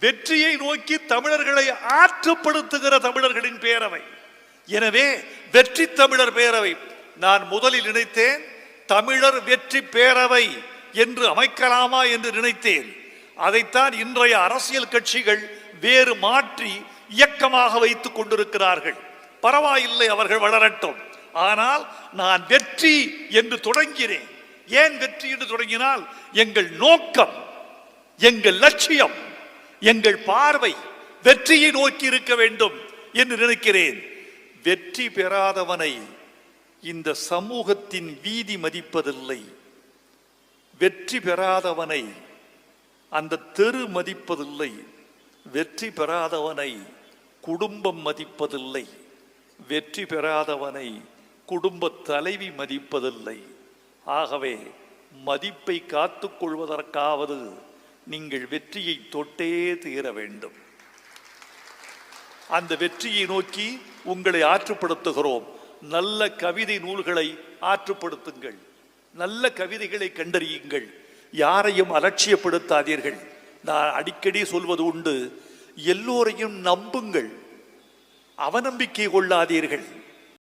வெற்றியை நோக்கி தமிழர்களை ஆற்றுப்படுத்துகிற தமிழர்களின் பேரவை. எனவே வெற்றி தமிழர் பேரவை. நான் முதலில் நினைத்தேன் தமிழர் வெற்றி பேரவை என்று அமைக்கலாமா என்று நினைத்தேன். அதைத்தான் இன்றைய அரசியல் கட்சிகள் வேறு மாற்றி இயக்கமாக வைத்துக் கொண்டிருக்கிறார்கள். பரவாயில்லை, அவர்கள் வளரட்டும். ஆனால் நான் வெற்றி என்று தொடங்கினேன். ஏன் வெற்றி என்று தொடங்கினால் எங்கள் நோக்கம், எங்கள் லட்சியம், எங்கள் பார்வை வெற்றியை நோக்கி இருக்க வேண்டும் என்று நினைக்கிறேன். வெற்றி பெறாதவனை இந்த சமூகத்தின் வீதி மதிப்பதில்லை. வெற்றி பெறாதவனை அந்த தெரு மதிப்பதில்லை. வெற்றி பெறாதவனை குடும்பம் மதிப்பதில்லை. வெற்றி பெறாதவனை குடும்ப தலைவி மதிப்பதில்லை. ஆகவே மதிப்பை காத்துக் கொள்வதற்காவது நீங்கள் வெற்றியை தொட்டே தீர வேண்டும். அந்த வெற்றியை நோக்கி உங்களை ஆற்றுப்படுத்துகிறோம். நல்ல கவிதை நூல்களை ஆற்றுப்படுத்துங்கள். நல்ல கவிதைகளை கண்டறியுங்கள். யாரையும் அலட்சியப்படுத்தாதீர்கள். நான் அடிக்கடி சொல்வது உண்டு, எல்லோரையும் நம்புங்கள், அவநம்பிக்கை கொள்ளாதீர்கள்.